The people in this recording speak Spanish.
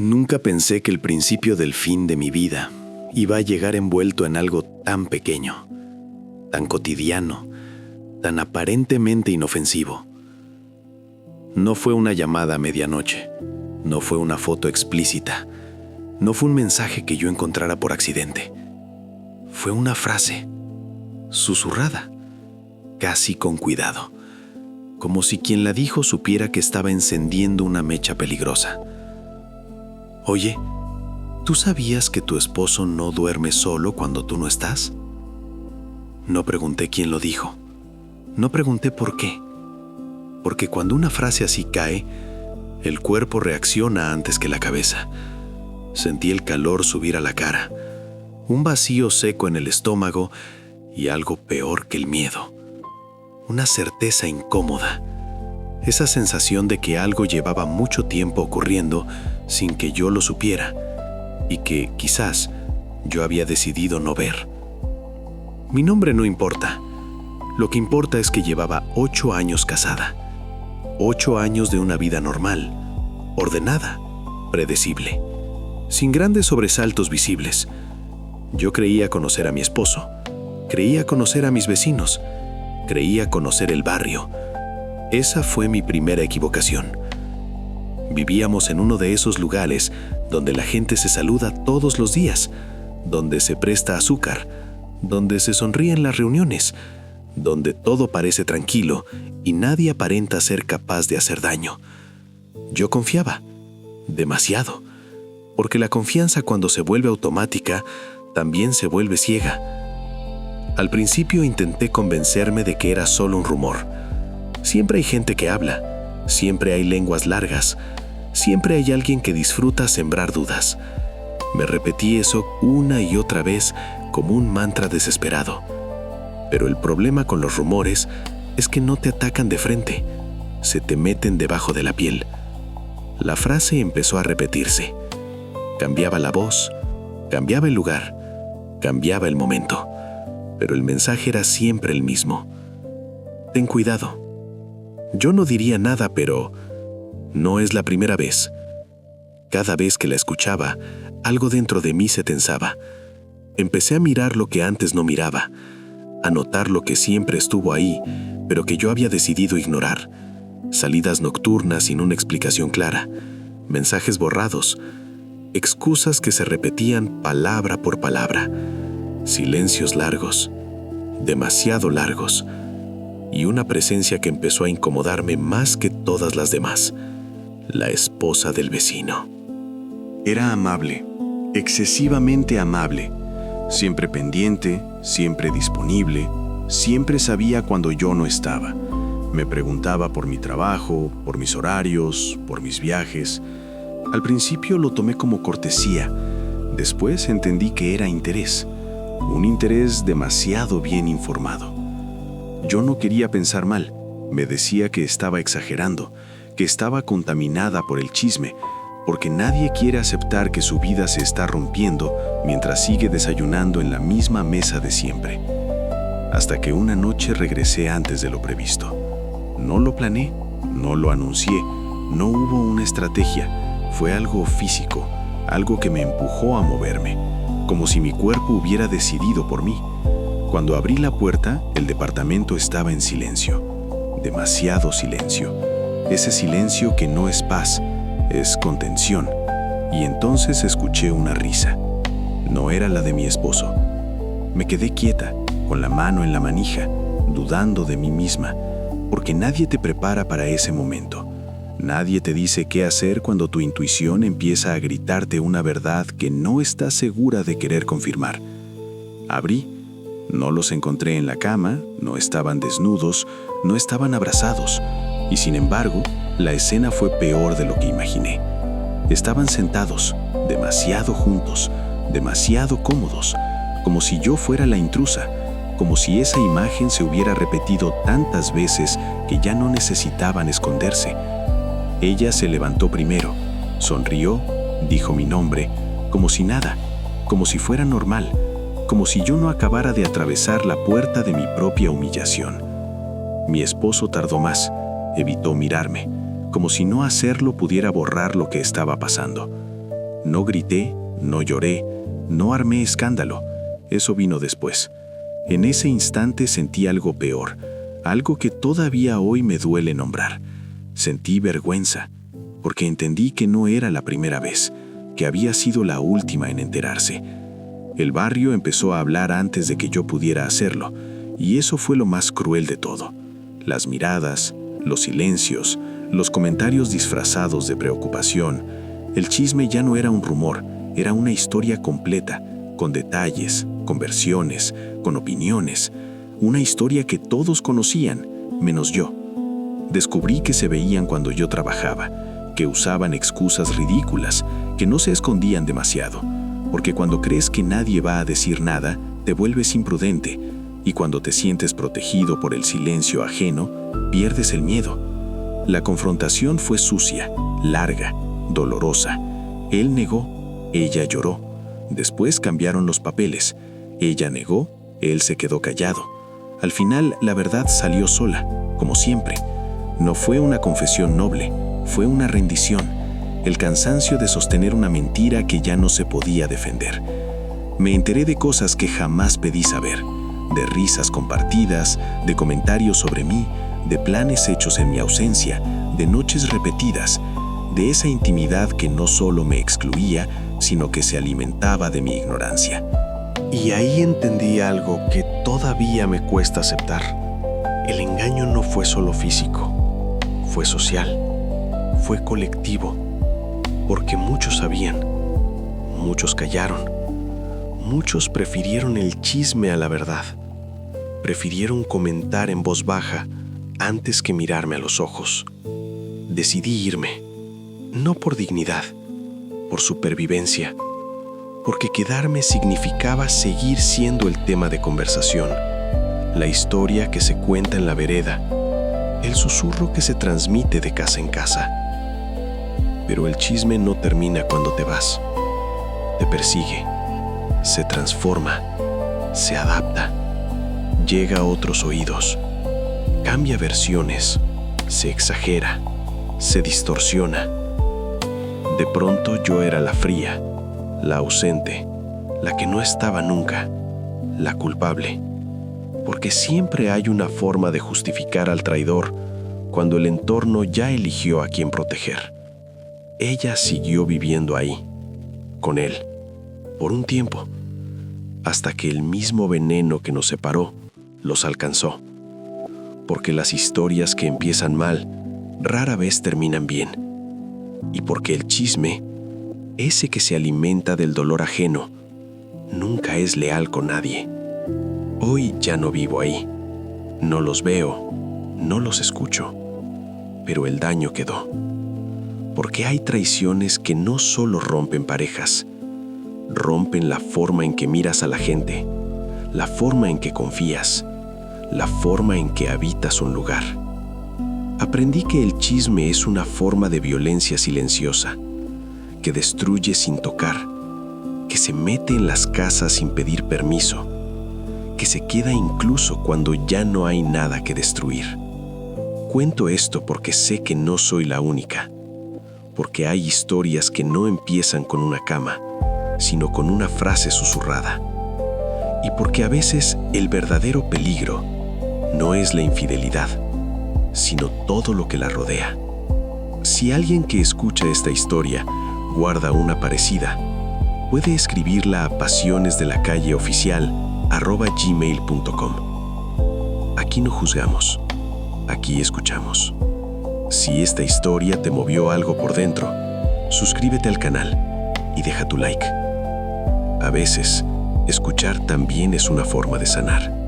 Nunca pensé que el principio del fin de mi vida iba a llegar envuelto en algo tan pequeño, tan cotidiano, tan aparentemente inofensivo. No fue una llamada a medianoche, no fue una foto explícita, no fue un mensaje que yo encontrara por accidente. Fue una frase, susurrada, casi con cuidado, como si quien la dijo supiera que estaba encendiendo una mecha peligrosa. Oye, ¿tú sabías que tu esposo no duerme solo cuando tú no estás? No pregunté quién lo dijo. No pregunté por qué. Porque cuando una frase así cae, el cuerpo reacciona antes que la cabeza. Sentí el calor subir a la cara, un vacío seco en el estómago y algo peor que el miedo. Una certeza incómoda. Esa sensación de que algo llevaba mucho tiempo ocurriendo sin que yo lo supiera y que, quizás, yo había decidido no ver. Mi nombre no importa. Lo que importa es que llevaba 8 años casada. 8 años de una vida normal, ordenada, predecible, sin grandes sobresaltos visibles. Yo creía conocer a mi esposo, creía conocer a mis vecinos, creía conocer el barrio. Esa fue mi primera equivocación. Vivíamos en uno de esos lugares donde la gente se saluda todos los días, donde se presta azúcar, donde se sonríe en las reuniones, donde todo parece tranquilo y nadie aparenta ser capaz de hacer daño. Yo confiaba, demasiado, porque la confianza cuando se vuelve automática también se vuelve ciega. Al principio intenté convencerme de que era solo un rumor. Siempre hay gente que habla, siempre hay lenguas largas, siempre hay alguien que disfruta sembrar dudas. Me repetí eso una y otra vez como un mantra desesperado. Pero el problema con los rumores es que no te atacan de frente, se te meten debajo de la piel. La frase empezó a repetirse. Cambiaba la voz, cambiaba el lugar, cambiaba el momento, pero el mensaje era siempre el mismo. Ten cuidado. Yo no diría nada, pero no es la primera vez. Cada vez que la escuchaba, algo dentro de mí se tensaba. Empecé a mirar lo que antes no miraba, a notar lo que siempre estuvo ahí, pero que yo había decidido ignorar. Salidas nocturnas sin una explicación clara, mensajes borrados, excusas que se repetían palabra por palabra, silencios largos, demasiado largos, y una presencia que empezó a incomodarme más que todas las demás: la esposa del vecino. Era amable, excesivamente amable, siempre pendiente, siempre disponible, siempre sabía cuando yo no estaba. Me preguntaba por mi trabajo, por mis horarios, por mis viajes. Al principio lo tomé como cortesía, después entendí que era interés, un interés demasiado bien informado. Yo no quería pensar mal, me decía que estaba exagerando, que estaba contaminada por el chisme, porque nadie quiere aceptar que su vida se está rompiendo mientras sigue desayunando en la misma mesa de siempre. Hasta que una noche regresé antes de lo previsto. No lo planeé, no lo anuncié, no hubo una estrategia, fue algo físico, algo que me empujó a moverme, como si mi cuerpo hubiera decidido por mí. Cuando abrí la puerta, el departamento estaba en silencio, demasiado silencio, ese silencio que no es paz, es contención, y entonces escuché una risa. No era la de mi esposo. Me quedé quieta, con la mano en la manija, dudando de mí misma, porque nadie te prepara para ese momento. Nadie te dice qué hacer cuando tu intuición empieza a gritarte una verdad que no estás segura de querer confirmar. Abrí. No los encontré en la cama, no estaban desnudos, no estaban abrazados, y sin embargo, la escena fue peor de lo que imaginé. Estaban sentados, demasiado juntos, demasiado cómodos, como si yo fuera la intrusa, como si esa imagen se hubiera repetido tantas veces que ya no necesitaban esconderse. Ella se levantó primero, sonrió, dijo mi nombre, como si nada, como si fuera normal, como si yo no acabara de atravesar la puerta de mi propia humillación. Mi esposo tardó más, evitó mirarme, como si no hacerlo pudiera borrar lo que estaba pasando. No grité, no lloré, no armé escándalo. Eso vino después. En ese instante sentí algo peor, algo que todavía hoy me duele nombrar. Sentí vergüenza, porque entendí que no era la primera vez, que había sido la última en enterarse. El barrio empezó a hablar antes de que yo pudiera hacerlo, y eso fue lo más cruel de todo. Las miradas, los silencios, los comentarios disfrazados de preocupación. El chisme ya no era un rumor, era una historia completa, con detalles, con versiones, con opiniones. Una historia que todos conocían, menos yo. Descubrí que se veían cuando yo trabajaba, que usaban excusas ridículas, que no se escondían demasiado, porque cuando crees que nadie va a decir nada, te vuelves imprudente, y cuando te sientes protegido por el silencio ajeno, pierdes el miedo. La confrontación fue sucia, larga, dolorosa. Él negó, ella lloró. Después cambiaron los papeles. Ella negó, él se quedó callado. Al final, la verdad salió sola, como siempre. No fue una confesión noble, fue una rendición, el cansancio de sostener una mentira que ya no se podía defender. Me enteré de cosas que jamás pedí saber, de risas compartidas, de comentarios sobre mí, de planes hechos en mi ausencia, de noches repetidas, de esa intimidad que no solo me excluía, sino que se alimentaba de mi ignorancia. Y ahí entendí algo que todavía me cuesta aceptar. El engaño no fue solo físico, fue social, fue colectivo, porque muchos sabían, muchos callaron, muchos prefirieron el chisme a la verdad, prefirieron comentar en voz baja antes que mirarme a los ojos. Decidí irme, no por dignidad, por supervivencia, porque quedarme significaba seguir siendo el tema de conversación, la historia que se cuenta en la vereda, el susurro que se transmite de casa en casa. Pero el chisme no termina cuando te vas. Te persigue, se transforma, se adapta, llega a otros oídos, cambia versiones, se exagera, se distorsiona. De pronto yo era la fría, la ausente, la que no estaba nunca, la culpable. Porque siempre hay una forma de justificar al traidor cuando el entorno ya eligió a quien proteger. Ella siguió viviendo ahí, con él, por un tiempo, hasta que el mismo veneno que nos separó los alcanzó. Porque las historias que empiezan mal rara vez terminan bien. Y porque el chisme, ese que se alimenta del dolor ajeno, nunca es leal con nadie. Hoy ya no vivo ahí. No los veo, no los escucho. Pero el daño quedó. Porque hay traiciones que no solo rompen parejas, rompen la forma en que miras a la gente, la forma en que confías, la forma en que habitas un lugar. Aprendí que el chisme es una forma de violencia silenciosa, que destruye sin tocar, que se mete en las casas sin pedir permiso, que se queda incluso cuando ya no hay nada que destruir. Cuento esto porque sé que no soy la única, porque hay historias que no empiezan con una cama, sino con una frase susurrada. Y porque a veces el verdadero peligro no es la infidelidad, sino todo lo que la rodea. Si alguien que escucha esta historia guarda una parecida, puede escribirla a pasionesdelacalle@gmail.com. Aquí no juzgamos, aquí escuchamos. Si esta historia te movió algo por dentro, suscríbete al canal y deja tu like. A veces, escuchar también es una forma de sanar.